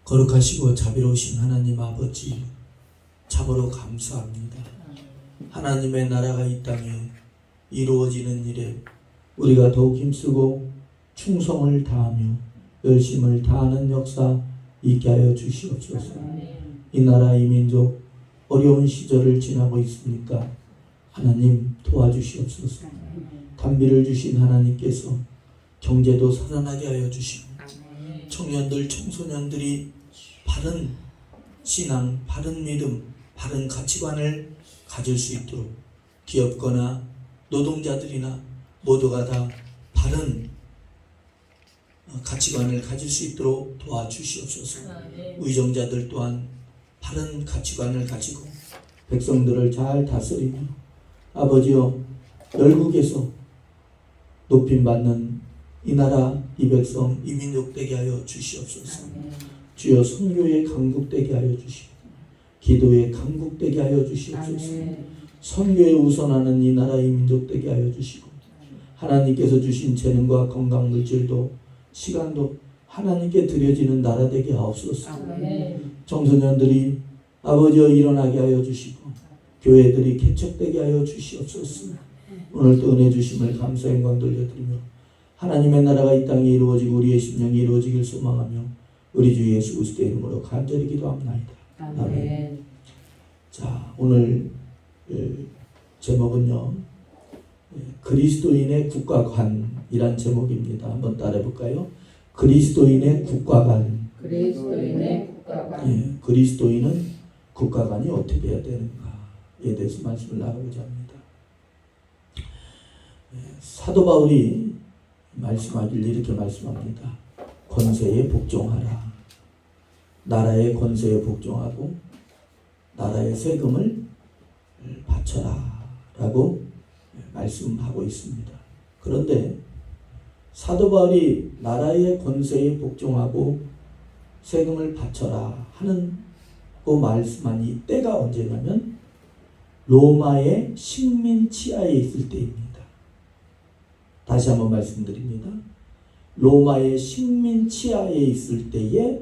거룩하시고 자비로우신 하나님 아버지, 참으로 감사합니다. 하나님의 나라가 이 땅에 이루어지는 일에 우리가 더욱 힘쓰고 충성을 다하며 열심을 다하는 역사 있게 하여 주시옵소서. 이 나라 이 민족 어려운 시절을 지나고 있으니까 하나님 도와주시옵소서. 단비를 주신 하나님께서 경제도 살아나게 하여 주시고 청년들 청소년들이 바른 신앙, 바른 믿음, 바른 가치관을 가질 수 있도록 기업거나 노동자들이나 모두가 다 바른 가치관을 가질 수 있도록 도와주시옵소서. 의정자들 또한 바른 가치관을 가지고 백성들을 잘 다스리며 아버지여 열국에서 높임받는 이 나라 이 백성 이 민족 되게 하여 주시옵소서. 주여 선교의 강국되게 하여 주시고 기도의 강국되게 하여 주시옵소서. 선교에 우선하는 이 나라 이 민족 되게 하여 주시고 하나님께서 주신 재능과 건강 물질도 시간도 하나님께 드려지는 나라 되게 하옵소서. 청소년들이 아버지여 일어나게 하여 주시고 교회들이 개척되게 하여 주시옵소서. 오늘도 은혜 주심을 감사 영광 돌려드리며 하나님의 나라가 이 땅에 이루어지고 우리의 심령이 이루어지길 소망하며 우리 주 예수 그리스도의 이름으로 간절히 기도합나이다. 아멘. 자, 오늘 제목은요, 그리스도인의 국가관이란 제목입니다. 한번 따라해볼까요? 그리스도인의 국가관. 그리스도인의 국가관. 예, 그리스도인은 국가관이 어떻게 해야 되는가에 대해서 말씀을 나누고자 합니다. 사도 바울이 말씀하길 이렇게 말씀합니다. 권세에 복종하라. 나라의 권세에 복종하고 나라의 세금을 바쳐라 라고 말씀하고 있습니다. 그런데 사도 바울이 나라의 권세에 복종하고 세금을 바쳐라 하는 그 말씀한 이 때가 언제냐면 로마의 식민 치하에 있을 때입니다. 다시 한번 말씀드립니다. 로마의 식민 치하에 있을 때에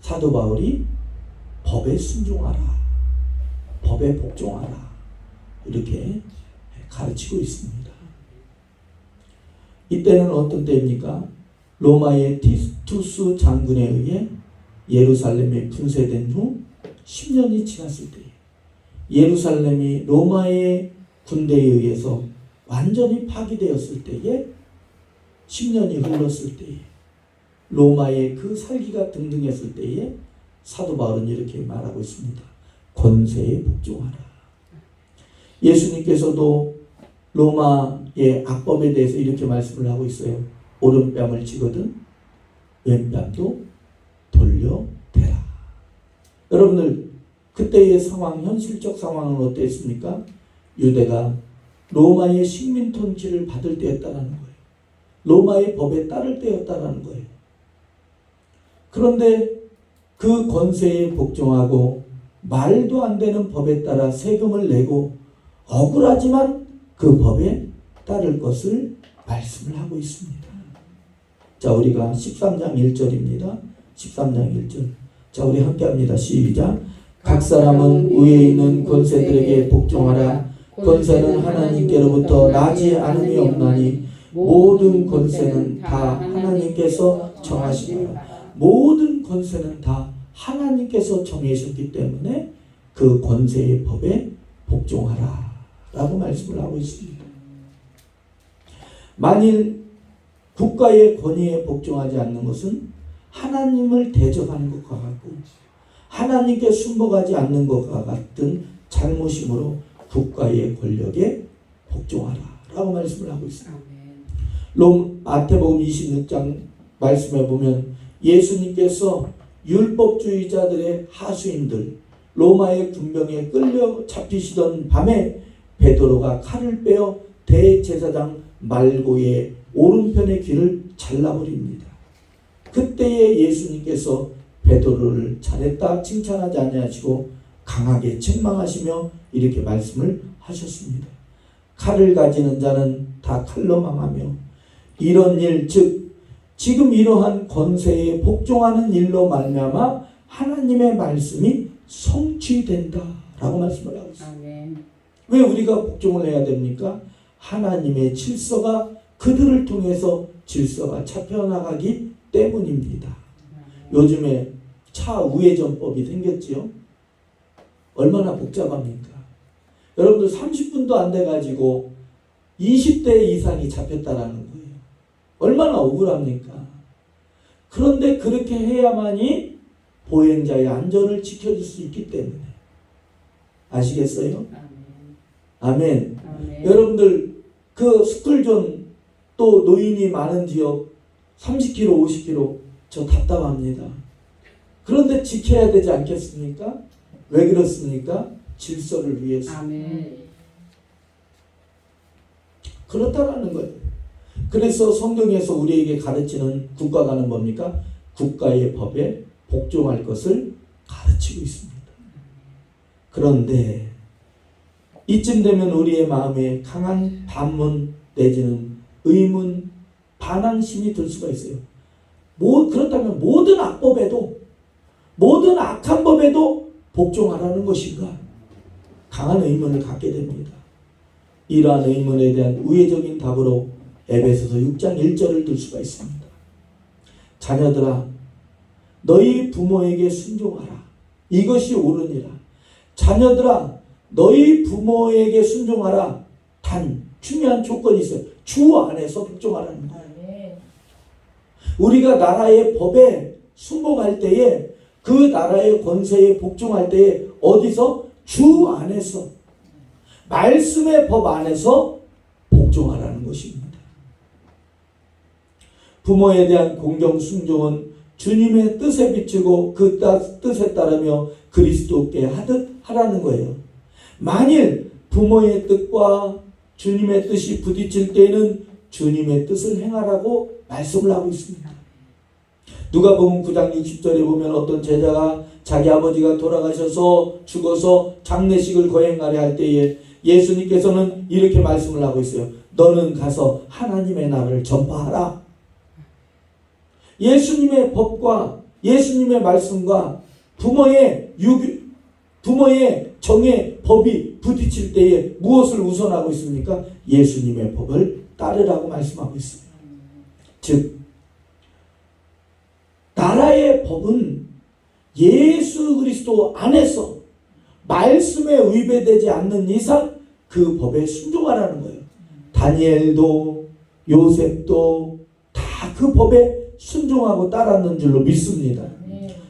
사도 바울이 법에 순종하라, 법에 복종하라 이렇게 가르치고 있습니다. 이때는 어떤 때입니까? 로마의 티투스 장군에 의해 예루살렘이 분쇄된 후 10년이 지났을 때에 예루살렘이 로마의 군대에 의해서 완전히 파괴되었을 때에 10년이 흘렀을 때에 로마의 그 살기가 등등했을 때에 사도 바울은 이렇게 말하고 있습니다. 권세에 복종하라. 예수님께서도 로마의 악법에 대해서 이렇게 말씀을 하고 있어요. 오른뺨을 치거든 왼뺨도 돌려대라. 여러분들 그때의 상황, 현실적 상황은 어땠습니까? 유대가 로마의 식민 통치를 받을 때였다라는 거예요. 로마의 법에 따를 때였다라는 거예요. 그런데 그 권세에 복종하고 말도 안 되는 법에 따라 세금을 내고 억울하지만 그 법에 따를 것을 말씀을 하고 있습니다. 자, 우리가 13장 1절입니다. 13장 1절. 자, 우리 함께 합니다. 시작. 각 사람은 위에 있는 권세들에게 복종하라. 권세는 하나님께로부터 나지 않음이 없나니 모든 권세는 다 하나님께서 정하시니라. 모든 권세는 다 하나님께서 정하셨기 때문에 그 권세의 법에 복종하라 라고 말씀을 하고 있습니다. 만일 국가의 권위에 복종하지 않는 것은 하나님을 대적하는 것과 같고 하나님께 순복하지 않는 것과 같은 잘못이므로 국가의 권력에 복종하라 라고 말씀을 하고 있습니다. 마태복음 26장 말씀해 보면 예수님께서 율법주의자들의 하수인들 로마의 군병에 끌려 잡히시던 밤에 베드로가 칼을 빼어 대제사장 말고의 오른편의 귀를 잘라버립니다. 그때에 예수님께서 베드로를 잘했다 칭찬하지 아니하시고 강하게 책망하시며 이렇게 말씀을 하셨습니다. 칼을 가지는 자는 다 칼로 망하며 이런 일 즉 지금 이러한 권세에 복종하는 일로 말미암아 하나님의 말씀이 성취된다라고 말씀을 하고 있습니다. 아멘. 왜 우리가 복종을 해야 됩니까? 하나님의 질서가 그들을 통해서 질서가 잡혀나가기 때문입니다. 요즘에 차 우회전법이 생겼지요. 얼마나 복잡합니까? 여러분들 30분도 안 돼가지고 20대 이상이 잡혔다라는 거예요. 얼마나 억울합니까? 그런데 그렇게 해야만이 보행자의 안전을 지켜줄 수 있기 때문에. 아시겠어요? 아멘. 아멘. 여러분들 그 스쿨존 또 노인이 많은 지역 30km, 50km 저 답답합니다. 그런데 지켜야 되지 않겠습니까? 왜 그렇습니까? 질서를 위해서. 아멘. 그렇다라는 거예요. 그래서 성경에서 우리에게 가르치는 국가가는 뭡니까? 국가의 법에 복종할 것을 가르치고 있습니다. 그런데 이쯤 되면 우리의 마음에 강한 반문 내지는 의문, 반항심이 들 수가 있어요. 그렇다면 모든 악법에도, 모든 악한 법에도 복종하라는 것인가? 강한 의문을 갖게 됩니다. 이러한 의문에 대한 우회적인 답으로 에베소서 6장 1절을 들 수가 있습니다. 자녀들아, 너희 부모에게 순종하라. 이것이 옳으니라. 자녀들아, 너희 부모에게 순종하라. 단 중요한 조건이 있어요. 주 안에서 복종하라는 거예요. 우리가 나라의 법에 순복할 때에, 그 나라의 권세에 복종할 때에 어디서? 주 안에서, 말씀의 법 안에서 복종하라는 것입니다. 부모에 대한 공경 순종은 주님의 뜻에 비추고 그 뜻에 따르며 그리스도께 하듯 하라는 거예요. 만일 부모의 뜻과 주님의 뜻이 부딪힐 때에는 주님의 뜻을 행하라고 말씀을 하고 있습니다. 누가복음 9장 60절에 보면 어떤 제자가 자기 아버지가 돌아가셔서 죽어서 장례식을 거행하려 할 때에 예수님께서는 이렇게 말씀을 하고 있어요. 너는 가서 하나님의 나라를 전파하라. 예수님의 법과 예수님의 말씀과 부모의 정의 법이 부딪힐 때에 무엇을 우선하고 있습니까? 예수님의 법을 따르라고 말씀하고 있습니다. 즉 나라의 법은 예수 그리스도 안에서 말씀에 위배되지 않는 이상 그 법에 순종하라는 거예요. 다니엘도 요셉도 다 그 법에 순종하고 따랐는 줄로 믿습니다.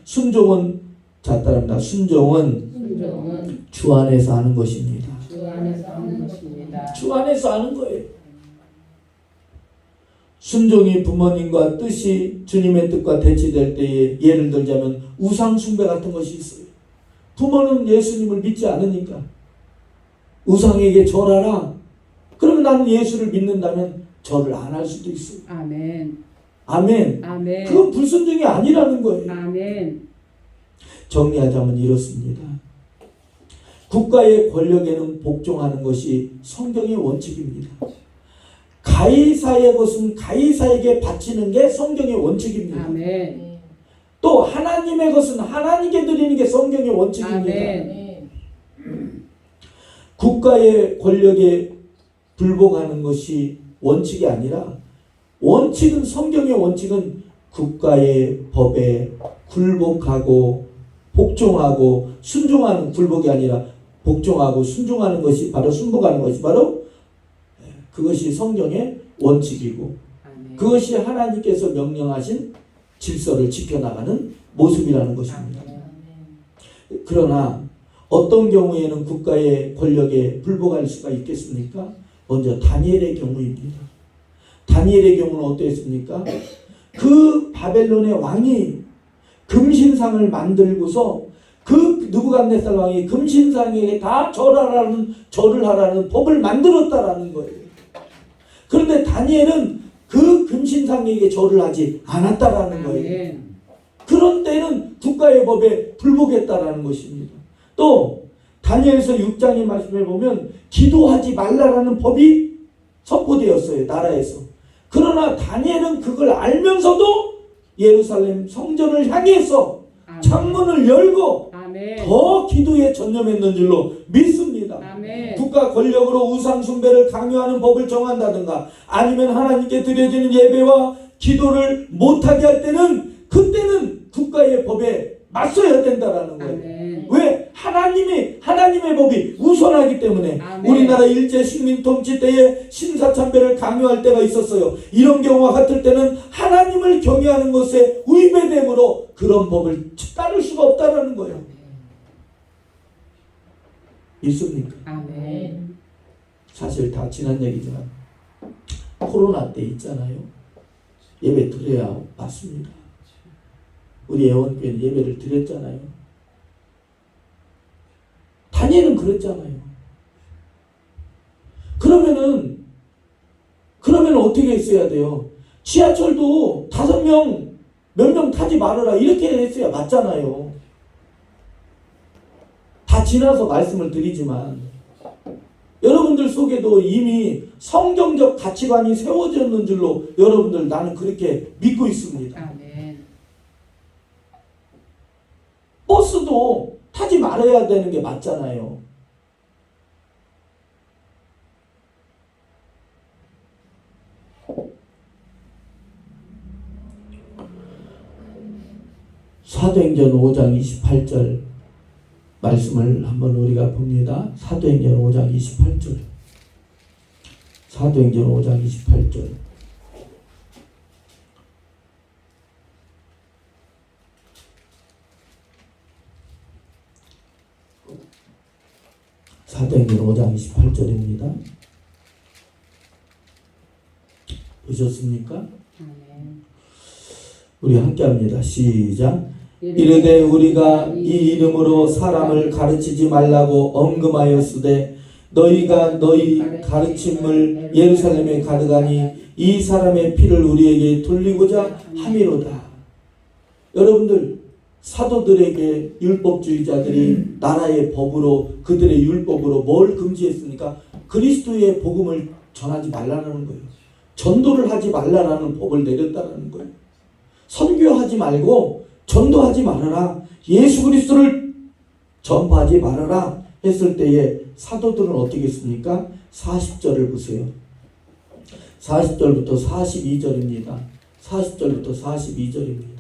순종은 따릅니다. 순종은 주 안에서 하는 것입니다. 주 안에서 하는 것입니다. 주 안에서 하는 거예요. 순종이 부모님과 뜻이 주님의 뜻과 대치될 때에 예를 들자면 우상 숭배 같은 것이 있어요. 부모는 예수님을 믿지 않으니까 우상에게 절하라. 그러면 나는 예수를 믿는다면 절을 안 할 수도 있어요. 아멘. 아멘. 아멘. 그건 불순종이 아니라는 거예요. 아멘. 정리하자면 이렇습니다. 국가의 권력에는 복종하는 것이 성경의 원칙입니다. 가이사의 것은 가이사에게 바치는 게 성경의 원칙입니다. 아멘. 또 하나님의 것은 하나님께 드리는 게 성경의 원칙입니다. 아멘. 국가의 권력에 불복하는 것이 원칙이 아니라 원칙은 성경의 원칙은 국가의 법에 굴복하고 복종하고 순종하는 굴복이 아니라 복종하고 순종하는 것이 바로 순복하는 것이 바로 그것이 성경의 원칙이고 아멘. 그것이 하나님께서 명령하신 질서를 지켜나가는 모습이라는 것입니다. 아멘. 그러나 어떤 경우에는 국가의 권력에 불복할 수가 있겠습니까? 먼저 다니엘의 경우입니다. 다니엘의 경우는 어땠습니까? 그 바벨론의 왕이 금신상을 만들고서 그 느부갓네살 왕이 금신상에게 다 절을 하라는 법을 만들었다라는 거예요. 그런데 다니엘은 그 금신상에게 절을 하지 않았다라는 거예요. 그런 때는 국가의 법에 불복했다라는 것입니다. 또 다니엘서 6장의 말씀에 보면 기도하지 말라라는 법이 선포되었어요. 나라에서. 그러나 다니엘은 그걸 알면서도 예루살렘 성전을 향해서 아멘. 창문을 열고 아멘. 더 기도에 전념했는 줄로 믿습니다. 아멘. 국가 권력으로 우상 숭배를 강요하는 법을 정한다든가 아니면 하나님께 드려지는 예배와 기도를 못하게 할 때는 그때는 국가의 법에 맞서야 된다라는 거예요. 아멘. 왜? 하나님의 법이 우선하기 때문에. 아멘. 우리나라 일제 식민 통치 때에 신사참배를 강요할 때가 있었어요. 이런 경우와 같을 때는 하나님을 경외하는 것에 위배됨으로 그런 법을 따를 수가 없다라는 거예요. 있습니까? 아멘. 사실 다 지난 얘기지만 코로나 때 있잖아요. 예배 드려야 맞습니다. 우리 애원교회는 예배를 드렸잖아요. 다니엘은 그랬잖아요. 그러면 어떻게 했어야 돼요? 지하철도 5명, 몇 명 타지 말아라 이렇게 했어야 맞잖아요. 다 지나서 말씀을 드리지만 여러분들 속에도 이미 성경적 가치관이 세워졌는 줄로 여러분들 나는 그렇게 믿고 있습니다. 아멘. 버스도 타지 말아야 되는 게 맞잖아요. 사도행전 5장 28절 말씀을 한번 우리가 봅니다. 사도행전 5장 28절. 사도행전 5장 28절. 사도행전 5장 28절입니다. 보셨습니까? 아멘. 우리 함께 합니다. 시작. 이르되 우리가 이 이름으로 사람을 가르치지 말라고 언금하였으되 너희가 너희 가르침을 예루살렘에 가득하니 이 사람의 피를 우리에게 돌리고자 함이로다. 여러분들 사도들에게 율법주의자들이 나라의 법으로 그들의 율법으로 뭘 금지했습니까? 그리스도의 복음을 전하지 말라는 거예요. 전도를 하지 말라라는 법을 내렸다는 거예요. 선교하지 말고 전도하지 말아라. 예수 그리스도를 전파하지 말아라 했을 때에 사도들은 어떻게 했습니까? 40절을 보세요. 40절부터 42절입니다. 40절부터 42절입니다.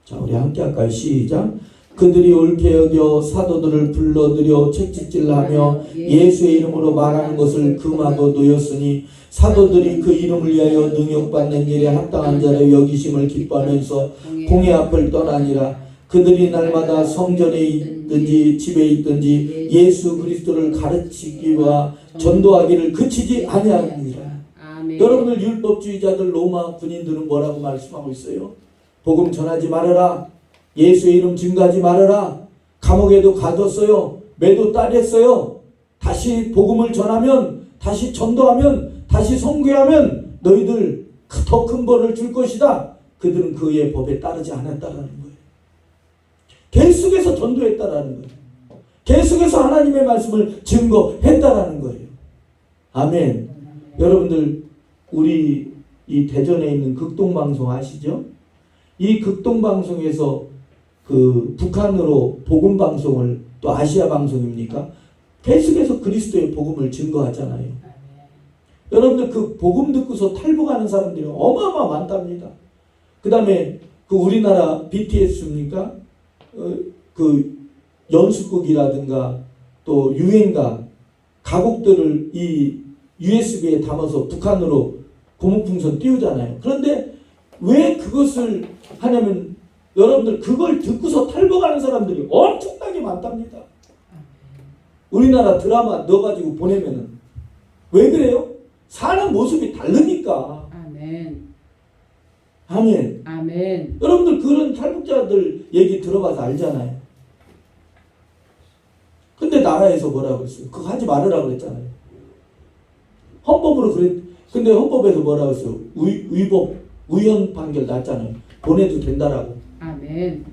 자, 우리 함께 할까요? 시작. 그들이 옳게 여겨 사도들을 불러들여 책짓질하며 예수의 이름으로 말하는 것을 금하고 놓였으니 사도들이 그 이름을 위하여 능욕받는 일에 합당한 자를 여기심을 기뻐하면서 공회 앞을 떠나니라. 그들이 날마다 성전에 있든지 집에 있든지 예수 그리스도를 가르치기와 전도하기를 그치지 아니하니라. 여러분들 율법주의자들 로마 군인들은 뭐라고 말씀하고 있어요? 복음 전하지 말아라. 예수의 이름 증거하지 말아라. 감옥에도 가뒀어요. 매도 따냈어요. 다시 복음을 전하면, 다시 전도하면, 다시 선교하면 너희들 더 큰 벌을 줄 것이다. 그들은 그의 법에 따르지 않았다라는 거예요. 계속해서 전도했다라는 거예요. 계속해서 하나님의 말씀을 증거했다라는 거예요. 아멘. 여러분들 우리 이 대전에 있는 극동방송 아시죠? 이 극동방송에서 그 북한으로 복음 방송을 또 아시아 방송입니까? 계속해서 그리스도의 복음을 증거하잖아요. 여러분들 그 복음 듣고서 탈북하는 사람들이 어마어마 많답니다. 그 다음에 그 우리나라 BTS입니까? 그 연습곡이라든가 또 유행가 가곡들을 이 USB에 담아서 북한으로 고무풍선 띄우잖아요. 그런데 왜 그것을 하냐면 여러분들 그걸 듣고서 탈북하는 사람들이 엄청나게 많답니다. 우리나라 드라마 넣어가지고 보내면은 왜 그래요? 사는 모습이 다르니까. 아멘. 아멘. 아멘. 여러분들 그런 탈북자들 얘기 들어봐서 알잖아요. 근데 나라에서 뭐라고 했어요? 그거 하지 말으라고 그랬잖아요. 헌법으로 그랬. 근데 헌법에서 뭐라고 했어요? 위법 우연 판결 났잖아요. 보내도 된다라고. 아멘.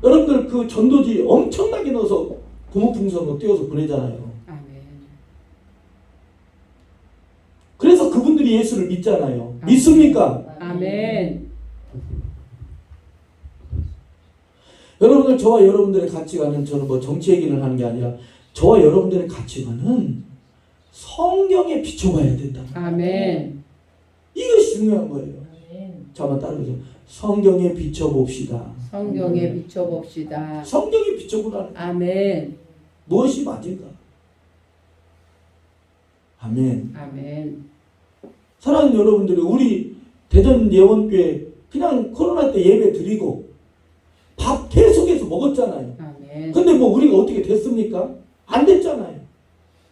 여러분들 그 전도지 엄청나게 넣어서 고무풍선으로 띄워서 보내잖아요. 아멘. 여러분들이 예수를 믿잖아요. 믿습니까? 아멘. 여러분들, 저와 여러분들의 가치관은, 저는 뭐 정치 얘기를 하는 게 아니라 저와 여러분들의 가치관은 성경에 비춰봐야 된다. 아멘. 이것이 중요한 거예요. 자, 한번 따라해보세요. 성경에 비춰봅시다. 성경에 비춰봅시다. 성경에 비춰보라는 아멘. 무엇이 맞은가? 아멘. 아멘. 사랑하는 여러분들이, 우리 대전 예원교회 그냥 코로나 때 예배 드리고 밥 계속해서 먹었잖아요. 아멘. 근데 뭐 우리가 어떻게 됐습니까? 안 됐잖아요.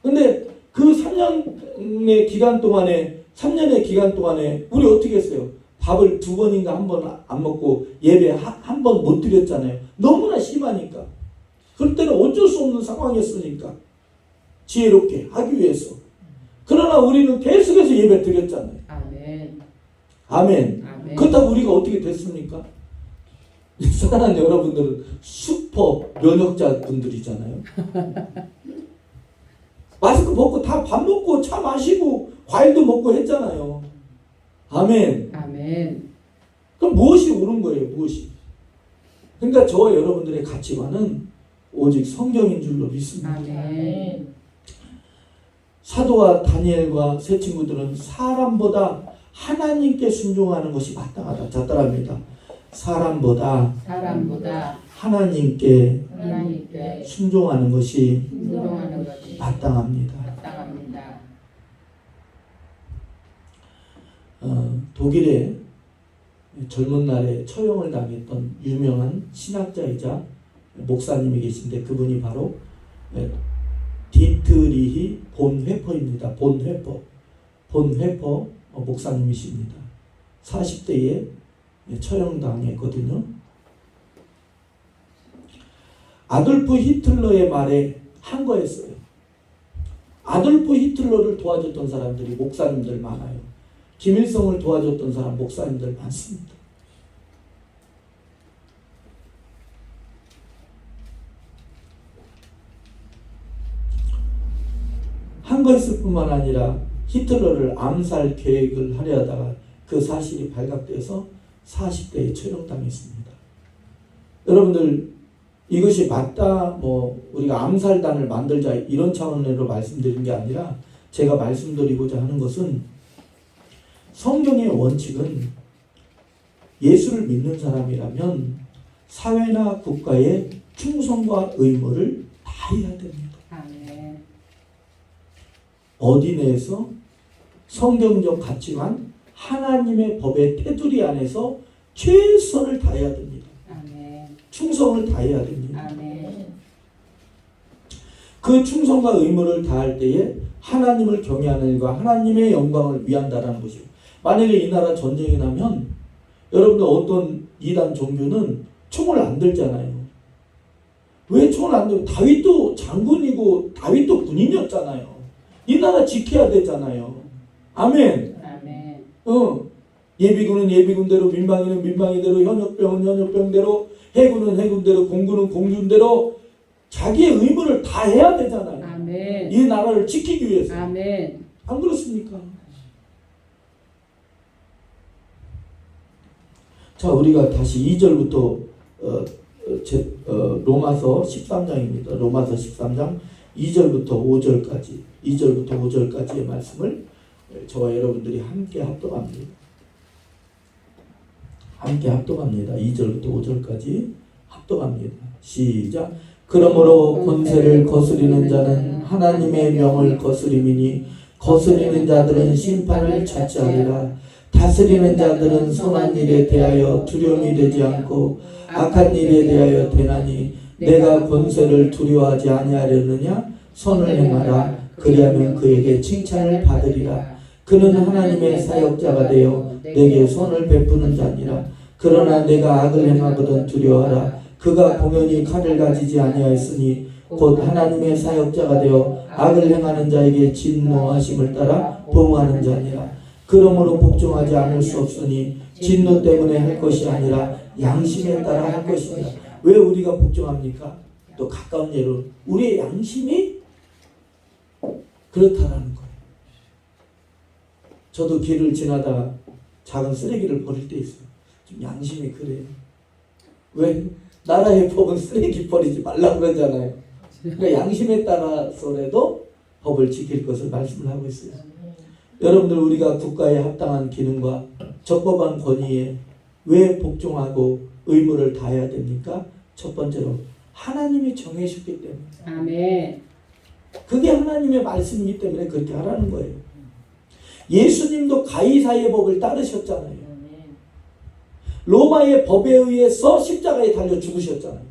근데 그 3년의 기간 동안에 우리 어떻게 했어요? 밥을 2번인가 1번 안 먹고 예배 한 번 못 드렸잖아요. 너무나 심하니까. 그럴 때는 어쩔 수 없는 상황이었으니까 지혜롭게 하기 위해서. 그러나 우리는 계속해서 예배 드렸잖아요. 아멘. 아멘. 아멘. 그렇다고 우리가 어떻게 됐습니까? 사랑하는 여러분들은 슈퍼 면역자 분들이잖아요. 마스크 벗고 다 밥 먹고 차 마시고 과일도 먹고 했잖아요. 아멘. 아멘. 그럼 무엇이 옳은 거예요? 무엇이? 그러니까 저와 여러분들의 가치관은 오직 성경인 줄로 믿습니다. 아멘. 사도와 다니엘과 세 친구들은 사람보다 하나님께 순종하는 것이 마땅하다. 자, 따라합니다. 사람보다 하나님께 순종하는 것이 순종하는 것이 마땅합니다. 마땅합니다. 독일에 젊은 날에 처형을 당했던 유명한 신학자이자 목사님이 계신데, 그분이 바로 디트리히 본 회퍼입니다. 본 회퍼 목사님이십니다. 40대에 처형당했거든요. 아돌프 히틀러의 말에 한 거였어요. 아돌프 히틀러를 도와줬던 사람들이 목사님들 많아요. 김일성을 도와줬던 사람 목사님들 많습니다. 한 거 있을 뿐만 아니라 히틀러를 암살 계획을 하려 하다가 그 사실이 발각돼서 40대에 처형당했습니다. 여러분들, 이것이 맞다, 우리가 암살단을 만들자 이런 차원으로 말씀드린 게 아니라, 제가 말씀드리고자 하는 것은 성경의 원칙은 예수를 믿는 사람이라면 사회나 국가의 충성과 의무를 다해야 됩니다. 아멘. 어디 내에서? 성경적 가치관, 하나님의 법의 테두리 안에서 최선을 다해야 됩니다. 아멘. 충성을 다해야 됩니다. 아멘. 그 충성과 의무를 다할 때에 하나님을 경외하는 일과 하나님의 영광을 위한다라는 것이고, 만약에 이 나라 전쟁이 나면 여러분들 어떤 이단 종교는 총을 안 들잖아요. 왜 총을 안 들고? 다윗도 장군이고 다윗도 군인이었잖아요. 이 나라 지켜야 되잖아요. 아멘. 아멘. 예비군은 예비군대로, 민방위는 민방위대로, 현역병은 현역병대로, 해군은 해군대로, 공군은 공군대로 자기의 의무를 다 해야 되잖아요. 아멘. 이 나라를 지키기 위해서. 아멘. 안 그렇습니까? 자, 우리가 다시 2절부터 로마서 13장입니다. 로마서 13장 2절부터 5절까지의 말씀을 저와 여러분들이 함께 합독합니다. 2절부터 5절까지 합독합니다. 시작. 그러므로 권세를 거스리는 자는 하나님의 명을 거스림이니 거스리는 자들은 심판을 자취하리라. 다스리는 자들은 선한 일에 대하여 두려움이 되지 않고 악한 일에 대하여 되나니 내가 권세를 두려워하지 아니하려느냐? 선을 행하라. 그리하면 그에게 칭찬을 받으리라. 그는 하나님의 사역자가 되어 내게 선을 베푸는 자니라. 그러나 내가 악을 행하거든 두려워하라. 그가 공연히 칼을 가지지 아니하였으니 곧 하나님의 사역자가 되어 악을 행하는 자에게 진노하심을 따라 보응하는 자니라. 그러므로 복종하지 않을 수 없으니 진노 때문에 할 것이 아니라 양심에 따라 할 것이니라. 왜 우리가 복종합니까? 또 가까운 예로 우리의 양심이 그렇다라는 거예요. 저도 길을 지나다가 작은 쓰레기를 버릴 때 있어요. 좀 양심이 그래요. 왜? 나라의 법은 쓰레기 버리지 말라고 그러잖아요. 그러니까 양심에 따라서라도 법을 지킬 것을 말씀을 하고 있어요. 여러분들, 우리가 국가에 합당한 기능과 적법한 권위에 왜 복종하고 의무를 다해야 됩니까? 첫 번째로 하나님이 정해주셨기 때문에. 아멘. 그게 하나님의 말씀이기 때문에 그렇게 하라는 거예요. 예수님도 가이사의 법을 따르셨잖아요. 로마의 법에 의해서 십자가에 달려 죽으셨잖아요.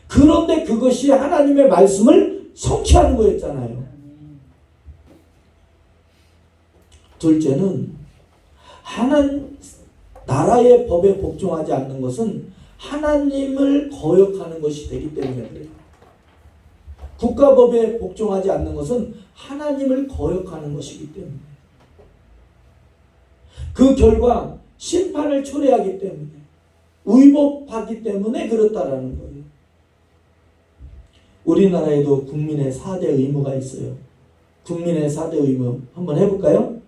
그런데 그것이 하나님의 말씀을 성취하는 거였잖아요. 둘째는 나라의 법에 복종하지 않는 것은 하나님을 거역하는 것이 되기 때문에 그래요. 국가법에 복종하지 않는 것은 하나님을 거역하는 것이기 때문에, 그 결과 심판을 초래하기 때문에, 위법하기 때문에 그렇다라는 거예요. 우리나라에도 국민의 4대 의무가 있어요. 국민의 4대 의무 한번 해볼까요?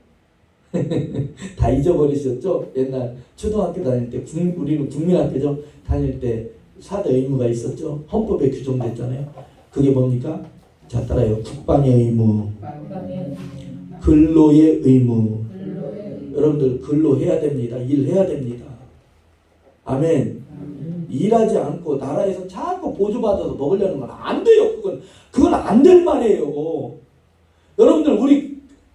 다 잊어버리셨죠? 옛날 초등학교 다닐 때, 우리는 국민학교죠. 다닐 때 4대 의무가 있었죠. 헌법에 규정됐잖아요. 그게 뭡니까? 자, 따라요. 국방의 의무, 근로의 의무. 여러분들 근로해야 됩니다. 일해야 됩니다. 아멘. 일하지 않고 나라에서 자꾸 보조받아서 먹으려는 건 안 돼요. 그건 안 될 말이에요. 여러분들,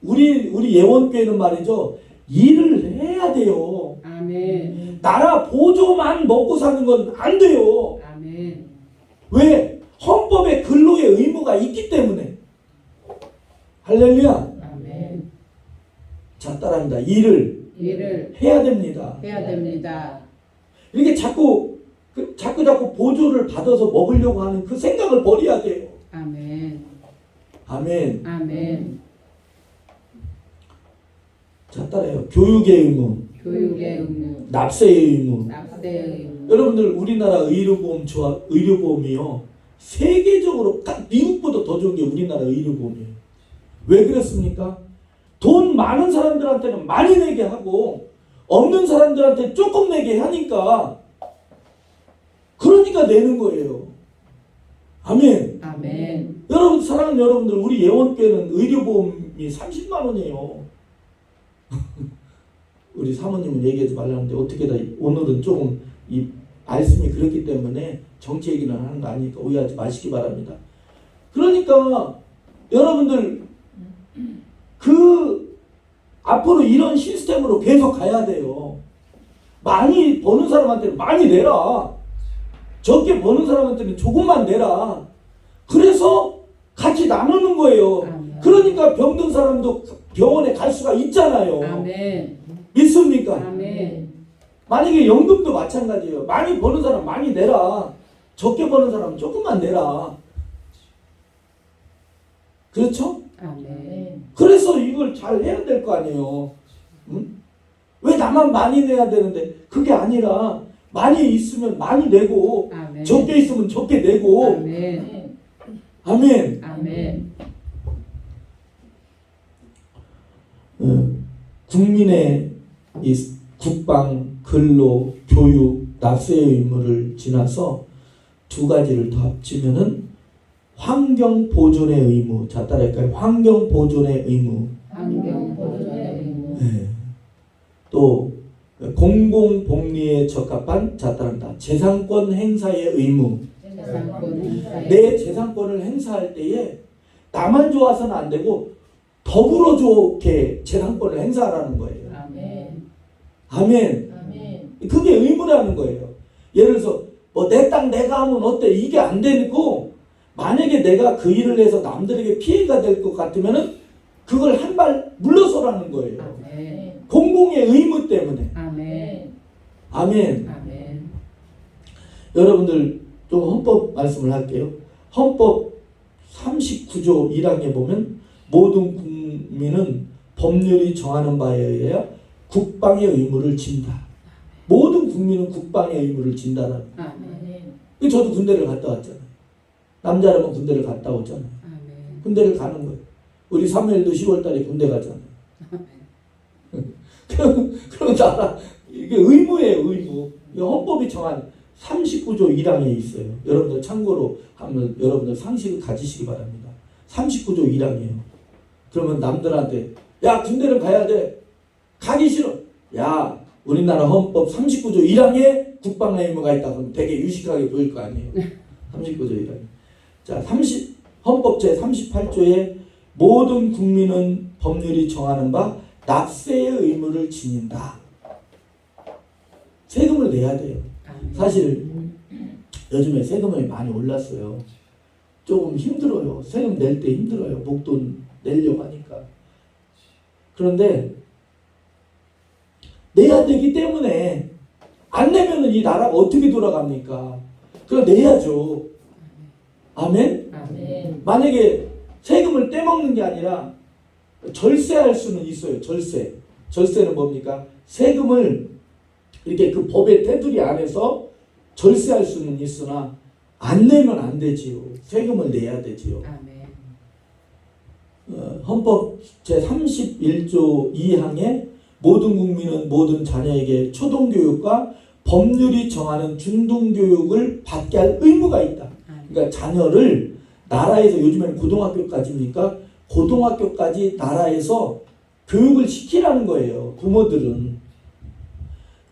우리 예원교회는 말이죠, 일을 해야 돼요. 아멘. 나라 보조만 먹고 사는 건 안 돼요. 아멘. 왜? 헌법에 근로의 의무가 있기 때문에. 할렐루야. 아멘. 자, 따라합니다. 일을 해야 됩니다. 해야 됩니다. 이렇게 자꾸 보조를 받아서 먹으려고 하는 그 생각을 버려야 돼요. 아멘. 아멘. 아멘. 자, 따라요. 교육의 의무, 교육의 의무, 납세의 의무. 납세의 의무. 여러분들, 우리나라 의료보험이요, 세계적으로 딱 미국보다 더 좋은 게 우리나라 의료보험이에요. 왜 그렇습니까? 돈 많은 사람들한테는 많이 내게 하고 없는 사람들한테 조금 내게 하니까, 그러니까 내는 거예요. 아멘. 아멘. 여러분, 사랑하는 여러분들, 우리 예원교회는 의료보험이 30만 원이에요. 우리 사모님은 얘기하지 말라는데 어떻게다 오늘은 조금 이 말씀이 그렇기 때문에 정치 얘기는 하는 거 아니니까 오해하지 마시기 바랍니다. 그러니까 여러분들, 앞으로 이런 시스템으로 계속 가야 돼요. 많이 버는 사람한테는 많이 내라. 적게 버는 사람한테는 조금만 내라. 그래서 같이 나누는 거예요. 아멘. 그러니까 병든 사람도 병원에 갈 수가 있잖아요. 아멘. 믿습니까? 아멘. 만약에 연금도 마찬가지예요. 많이 버는 사람 많이 내라. 적게 버는 사람 조금만 내라. 그렇죠? 아멘. 그래서 이걸 잘 해야 될 거 아니에요. 응? 왜 나만 많이 내야 되는데? 그게 아니라 많이 있으면 많이 내고, 아멘. 적게 있으면 적게 내고. 아멘. 아멘. 아멘. 국민의 이 국방, 근로, 교육, 납세의 의무를 지나서 두 가지를 더 합치면은 환경 보존의 의무. 자, 따라할까요? 환경 보존의 의무. 환경 보존의 의무. 네. 또 공공 복리에 적합한, 자, 따라합니다. 재산권 행사의 의무. 재산권 행사의 내 재산권을 행사할 때에 나만 좋아서는 안 되고 더불어 좋게 재산권을 행사하라는 거예요. 아멘. 아멘. 아멘. 그게 의무라는 거예요. 예를 들어서 뭐 내 땅 내가 하면 어때? 이게 안 되고, 만약에 내가 그 일을 해서 남들에게 피해가 될 것 같으면은 그걸 한 발 물러서라는 거예요. 아멘. 공공의 의무 때문에. 아멘. 아멘. 아멘. 여러분들, 좀 헌법 말씀을 할게요. 헌법 39조 1항에 보면 모든 국민은 법률이 정하는 바에 의하여 국방의 의무를 진다. 모든 국민은 국방의 의무를 진다라는. 아멘. 저도 군대를 갔다 왔잖아요. 남자라면 군대를 갔다 오잖아요. 아멘. 군대를 가는 거예요. 우리 사무엘도 10월 달에 군대 가잖아요. 아멘. 그럼 나라 이게 의무예요, 의무. 이 헌법이 정한 39조 1항에 있어요. 여러분들 참고로 하면 여러분들 상식을 가지시기 바랍니다. 39조 1항이에요. 그러면 남들한테 야 군대를 가야 돼. 가기 싫어. 야 우리나라 헌법 39조 1항에 국방의 의무가 있다. 그럼 되게 유식하게 보일 거 아니에요. 39조 1항. 자, 헌법 제38조에 모든 국민은 법률이 정하는 바 납세의 의무를 지닌다. 세금을 내야 돼요. 사실 요즘에 세금이 많이 올랐어요. 조금 힘들어요. 세금 낼 때 힘들어요. 목돈 내려고 하니까. 그런데 내야 되기 때문에 안 내면은 이 나라가 어떻게 돌아갑니까? 그럼 내야죠. 아멘? 아멘. 만약에 세금을 떼먹는 게 아니라 절세할 수는 있어요. 절세. 절세는 뭡니까? 세금을 이렇게 그 법의 테두리 안에서 절세할 수는 있으나 안 내면 안 되지요. 세금을 내야 되지요. 아멘. 헌법 제31조 2항에 모든 국민은 모든 자녀에게 초등교육과 법률이 정하는 중등교육을 받게 할 의무가 있다. 그러니까 자녀를 나라에서 요즘에는 고등학교까지니까 고등학교까지 나라에서 교육을 시키라는 거예요. 부모들은.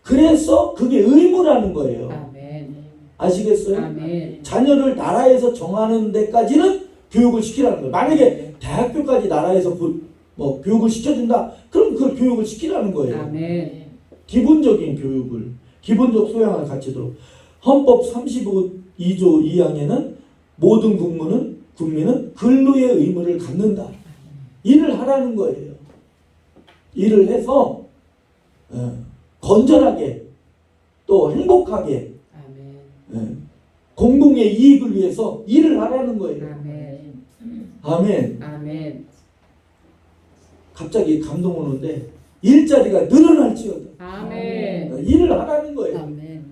그래서 그게 의무라는 거예요. 아멘. 아시겠어요? 아멘. 자녀를 나라에서 정하는 데까지는 교육을 시키라는 거예요. 만약에 대학교까지 나라에서 교육을 시켜준다. 그럼 그 교육을 시키라는 거예요. 아멘. 기본적인 교육을, 기본적 소양을 갖추도록. 헌법 32조 2항에는 모든 국민은 근로의 의무를 갖는다. 일을 하라는 거예요. 일을 해서 건전하게 또 행복하게 공동의 이익을 위해서 일을 하라는 거예요. 아멘. 아멘. 아멘. 갑자기 감동 오는데 일자리가 늘어날지어다. 아멘. 일을 하라는 거예요. 아멘.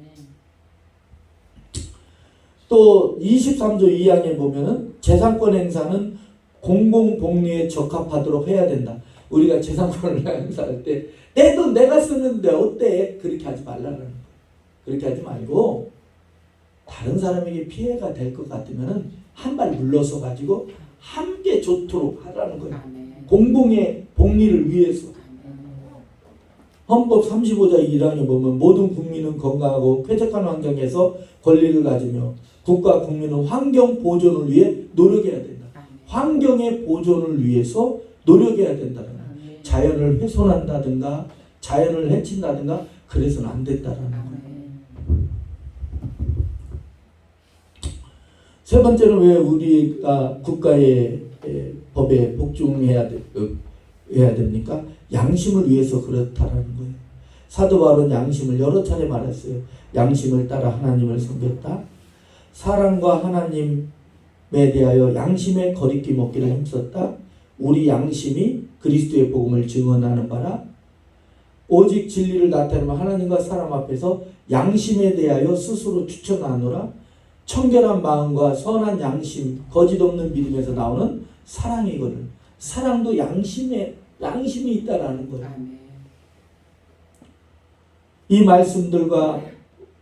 또 23조 2항에 보면은 재산권 행사는 공공복리에 적합하도록 해야 된다. 우리가 재산권을 행사할 때 내 돈 내가 쓰는데 어때? 그렇게 하지 말라는 거예요. 그렇게 하지 말고 다른 사람에게 피해가 될 것 같으면은 한 발 물러서 가지고 함께 좋도록 하라는 거예요. 아멘. 공공의 복리를 위해서. 헌법 35조 1항에 보면 모든 국민은 건강하고 쾌적한 환경에서 권리를 가지며 국가 국민은 환경 보존을 위해 노력해야 된다. 환경의 보존을 위해서 노력해야 된다는 거예요. 자연을 훼손한다든가 자연을 해친다든가 그래서는 안 된다는 거예요. 세 번째는 왜 우리가 국가의 법에 복종해야 됩니까? 양심을 위해서 그렇다라는 거예요. 사도 바울은 양심을 여러 차례 말했어요. 양심을 따라 하나님을 섬겼다. 사랑과 하나님에 대하여 양심의 거리낌 없기를 힘썼다. 우리 양심이 그리스도의 복음을 증언하는 바라. 오직 진리를 나타내면 하나님과 사람 앞에서 양심에 대하여 스스로 추천하노라. 청결한 마음과 선한 양심, 거짓 없는 믿음에서 나오는 사랑이거든. 사랑도 양심이 있다라는 거예요. 이 말씀들과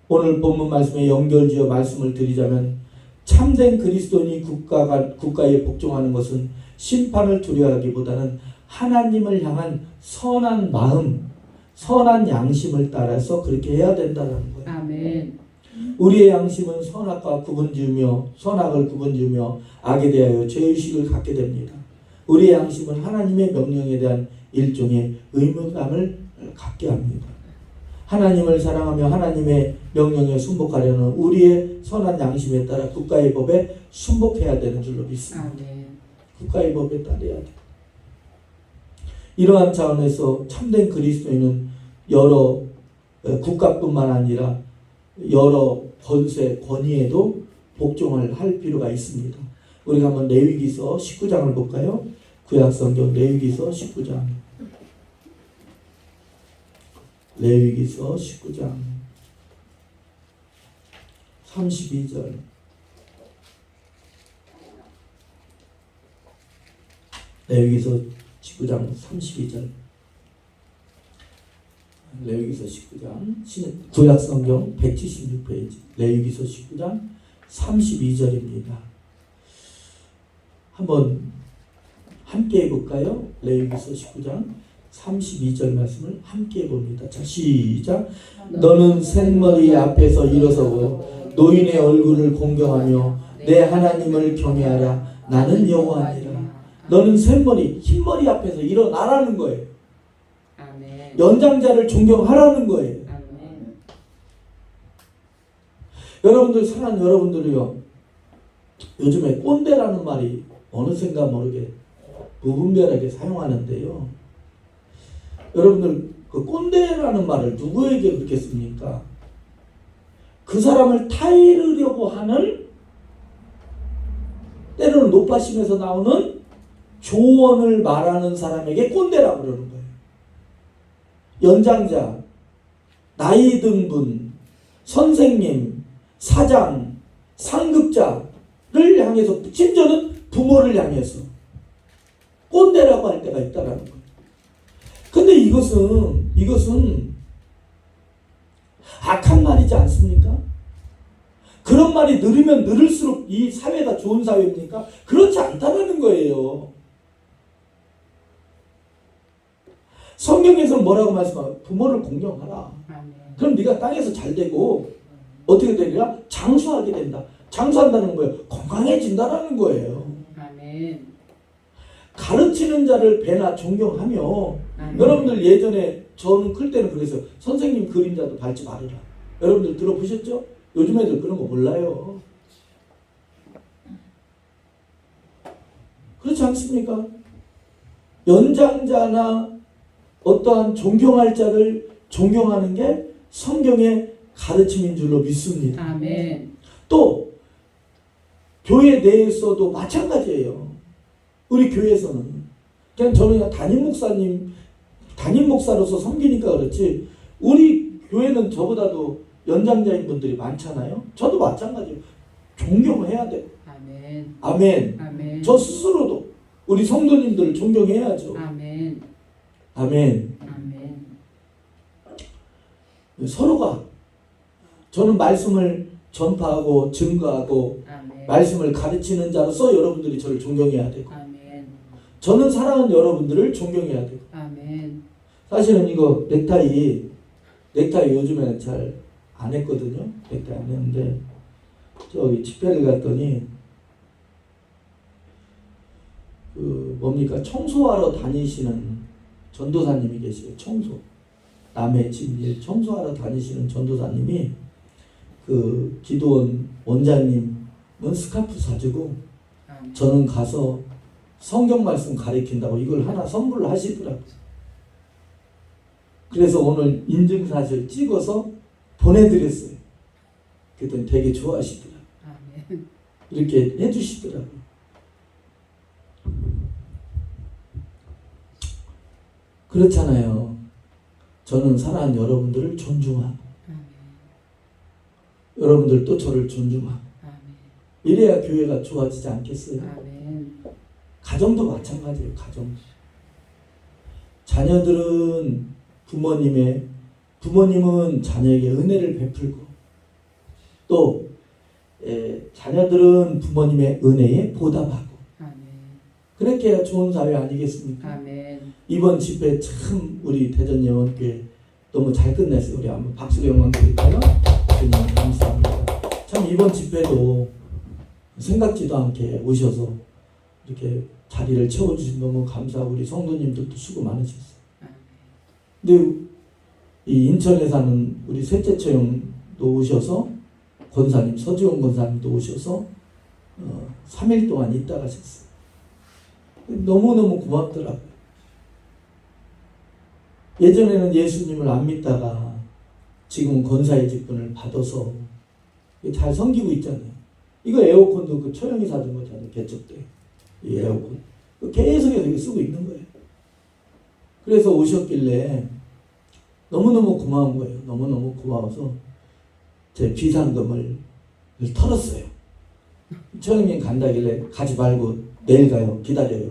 오늘 본문 말씀에 연결지어 말씀을 드리자면 참된 그리스도인이 국가에 복종하는 것은 심판을 두려워하기보다는 하나님을 향한 선한 마음, 선한 양심을 따라서 그렇게 해야 된다는 거예요. 아멘. 우리의 양심은 선악을 구분지으며 악에 대하여 죄의식을 갖게 됩니다. 우리의 양심은 하나님의 명령에 대한 일종의 의무감을 갖게 합니다. 하나님을 사랑하며 하나님의 명령에 순복하려는 우리의 선한 양심에 따라 국가의 법에 순복해야 되는 줄로 믿습니다. 아멘. 국가의 법에 따라야 돼. 이러한 차원에서 참된 그리스도인은 여러 국가뿐만 아니라 여러 권세, 권위에도 복종을 할 필요가 있습니다. 우리가 한번 레위기서 19장을 볼까요? 구약성경 레위기서 19장. 레위기서 19장 32절. 레위기서 19장 32절. 레위기서 19장 구약성경 176페이지 레위기서 19장 32절입니다. 한번 함께 해볼까요? 레위기서 19장 32절 말씀을 함께 해봅니다. 자, 시작. 너는 셋머리 앞에서 일어서고 노인의 얼굴을 공경하며 내 하나님을 경외하라. 나는 여호와니라. 너는 셋머리 흰머리 앞에서 일어나라는 거예요. 아멘. 연장자를 존경하라는 거예요. 아멘. 여러분들 사랑하는 여러분들이요, 요즘에 꼰대라는 말이 어느샌가 모르게 무분별하게 사용하는데요. 여러분들 그 꼰대라는 말을 누구에게 그렇게 씁니까? 그 사람을 타이르려고 하는, 때로는 높아심에서 나오는 조언을 말하는 사람에게 꼰대라고 그러는 거예요. 연장자, 나이 든 분, 선생님, 사장, 상급자를 향해서, 심지어는 부모를 향해서 꼰대라고 할 때가 있다라는 거예요. 근데 이것은 악한 말이지 않습니까? 그런 말이 늘으면 늘을수록 이 사회가 좋은 사회입니까? 그렇지 않다라는 거예요. 성경에서는 뭐라고 말씀하고, 부모를 공경하라. 아멘. 그럼 네가 땅에서 잘 되고 어떻게 되리라? 장수하게 된다. 장수한다는 거예요. 건강해진다라는 거예요. 아멘. 가르치는 자를 배나 존경하며, 아멘. 여러분들 예전에 저는 클 때는 그랬어요. 선생님 그림자도 밟지 말아라. 여러분들 들어보셨죠? 요즘 애들 그런 거 몰라요. 그렇지 않습니까? 연장자나 어떠한 존경할 자를 존경하는 게 성경의 가르침인 줄로 믿습니다. 아멘. 또 교회 내에서도 마찬가지예요. 우리 교회에서는 그냥 저는 그냥 담임 목사로서 섬기니까 그렇지, 우리 교회는 저보다도 연장자인 분들이 많잖아요. 저도 마찬가지예요. 존경을 해야 돼요. 아멘. 아멘. 아멘. 저 스스로도 우리 성도님들을 존경해야죠. 아멘. 아멘. 아멘. 서로가, 저는 말씀을 전파하고 증거하고 아멘. 말씀을 가르치는 자로서 여러분들이 저를 존경해야 되고, 아멘. 저는 사랑하는 여러분들을 존경해야 되고. 아멘. 사실은 이거 넥타이 요즘에는 잘 안 했거든요. 넥타이 안 했는데 저기 집회를 갔더니 그 뭡니까, 청소하러 다니시는 전도사님이 계세요. 남의 집일 청소하러 다니시는 전도사님이 그 기도원 원장님은 스카프 사주고 아멘. 저는 가서 성경 말씀 가르친다고 이걸 하나 선물을 하시더라고요. 그래서 오늘 인증사실 찍어서 보내드렸어요. 그랬더니 되게 좋아하시더라고요. 아멘. 이렇게 해주시더라고요. 그렇잖아요. 저는 사랑하는 여러분들을 존중하고, 아멘. 여러분들도 저를 존중하고, 아멘. 이래야 교회가 좋아지지 않겠어요? 아멘. 가정도 마찬가지예요. 가정. 자녀들은 부모님은 자녀에게 은혜를 베풀고, 또 자녀들은 부모님의 은혜에 보답하고, 아멘. 그렇게 해야 좋은 사회 아니겠습니까? 아멘. 이번 집회 참 우리 대전예원교회 너무 잘 끝냈어요. 우리 한번 박수로 영광 드릴까요? 주님 감사합니다. 참 이번 집회도 생각지도 않게 오셔서 이렇게 자리를 채워주신 너무 감사하고, 우리 성도님들도 수고 많으셨어요. 근데 이 인천에 사는 우리 셋째 처형도 오셔서, 권사님 서지원 권사님도 오셔서 3일 동안 있다 가셨어요. 너무너무 고맙더라고요. 예전에는 예수님을 안 믿다가 지금 권사의 직분을 받아서 잘 섬기고 있잖아요. 이거 에어컨도 그 처형이 사준 거잖아요. 개척 때. 이 에어컨. 계속해서 쓰고 있는 거예요. 그래서 오셨길래 너무너무 고마운 거예요. 너무너무 고마워서 제 비상금을 털었어요. 처형님 간다길래 가지 말고 내일 가요. 기다려요.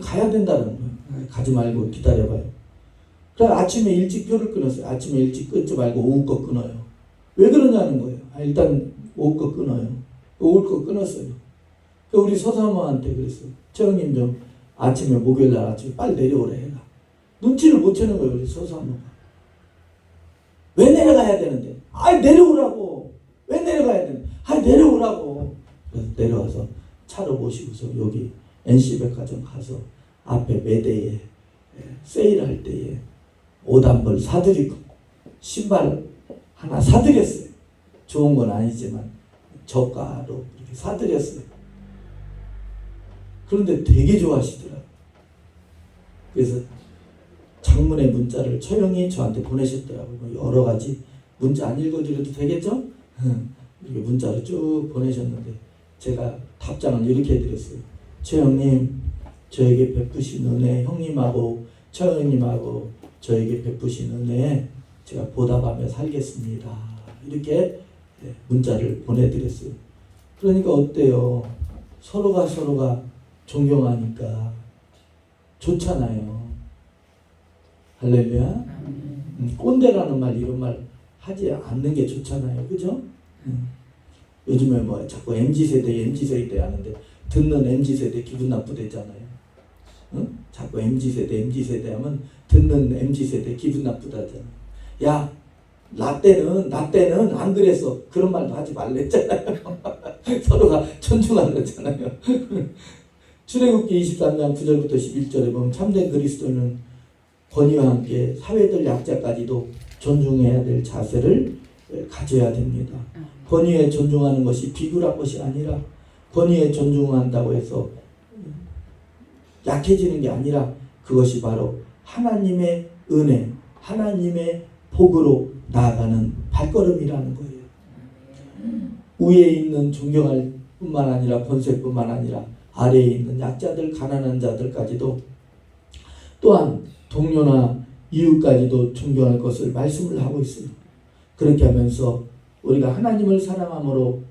가야 된다는 거예요. 가지 말고 기다려봐요. 그래서 아침에 일찍 표를 끊었어요. 아침에 일찍 끊지 말고 오후 거 끊어요. 왜 그러냐는 거예요. 일단 오후 거 끊어요. 오후 거 끊었어요. 우리 서사모한테 그랬어요. 최영님 좀 아침에 목요일 날 아침에 빨리 내려오래 해라. 눈치를 못 채는 거예요. 우리 서사모가. 왜 내려가야 되는데? 내려오라고. 왜 내려가야 되는데? 내려오라고. 그래서 내려와서 차로 모시고서 여기 NC백화점 가서 앞에 매대에 세일할 때에 옷 한 벌 사드리고 신발 하나 사드렸어요. 좋은 건 아니지만 저가로 이렇게 사드렸어요. 그런데 되게 좋아하시더라고요. 그래서 장문의 문자를 처형이 저한테 보내셨더라고요. 여러 가지 문자 안 읽어드려도 되겠죠? 이렇게 문자를 쭉 보내셨는데 제가 답장을 이렇게 해드렸어요. 최형님, 저에게 베푸신 은혜, 형님하고 최형님하고 저에게 베푸신 은혜에 제가 보답하며 살겠습니다. 이렇게 문자를 보내드렸어요. 그러니까 어때요? 서로가 존경하니까 좋잖아요. 할렐루야. 꼰대라는 말, 이런 말 하지 않는 게 좋잖아요. 그죠? 요즘에 뭐 자꾸 MZ세대 하는데 듣는 MZ세대 기분 나쁘대잖아요. 응? 자꾸 MZ세대 하면 듣는 MZ세대 기분 나쁘다잖아요. 야, 나 때는 안 그랬어. 그런 말도 하지 말랬잖아요. 서로가 존중하랬잖아요. 출애굽기 23장 9절부터 11절에 보면 참된 그리스도인은 권위와 함께 사회적 약자까지도 존중해야 될 자세를 가져야 됩니다. 권위에 존중하는 것이 비굴한 것이 아니라 권위에 존중한다고 해서 약해지는 게 아니라 그것이 바로 하나님의 은혜, 하나님의 복으로 나아가는 발걸음이라는 거예요. 위에 있는 존경할 뿐만 아니라 권세뿐만 아니라 아래에 있는 약자들, 가난한 자들까지도 또한 동료나 이웃까지도 존경할 것을 말씀을 하고 있어요. 그렇게 하면서 우리가 하나님을 사랑함으로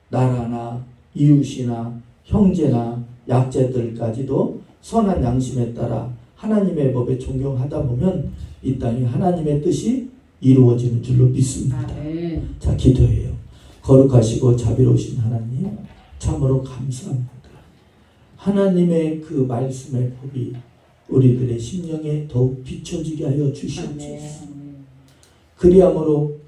나라나 이웃이나 형제나 약자들까지도 선한 양심에 따라 하나님의 법에 존경하다 보면 이 땅에 하나님의 뜻이 이루어지는 줄로 믿습니다. 자, 기도해요. 거룩하시고 자비로우신 하나님, 참으로 감사합니다. 하나님의 그 말씀의 법이 우리들의 심령에 더욱 비춰지게 하여 주시옵소서. 그리함으로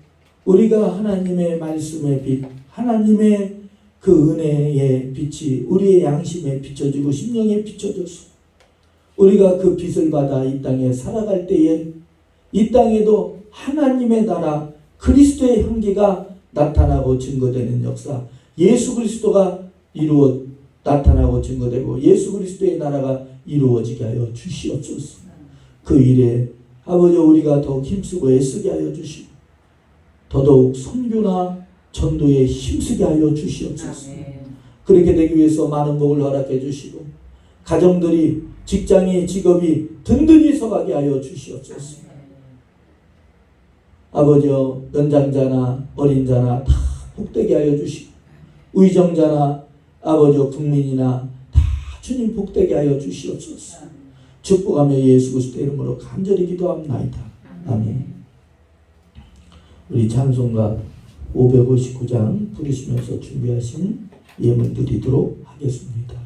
우리가 하나님의 말씀의 빛, 하나님의 그 은혜의 빛이 우리의 양심에 비춰지고 심령에 비춰져서 우리가 그 빛을 받아 이 땅에 살아갈 때에 이 땅에도 하나님의 나라 그리스도의 향기가 나타나고 증거되는 역사, 예수 그리스도가 나타나고 증거되고 예수 그리스도의 나라가 이루어지게 하여 주시옵소서. 그 일에 아버지 우리가 더욱 힘쓰고 애쓰게 하여 주시고 더더욱 선교나 전도에 힘쓰게 하여 주시옵소서. 그렇게 되기 위해서 많은 복을 허락해 주시고 가정들이 직장이 직업이 든든히 서가게 하여 주시옵소서. 아버지여 연장자나 어린 자나 다 복되게 하여 주시고 의정자나 아버지여 국민이나 다 주님 복되게 하여 주시옵소서. 축복하며 예수 그리스도 이름으로 간절히 기도합나이다. 아멘. 우리 찬송가 559장 부르시면서 준비하신 예물 드리도록 하겠습니다.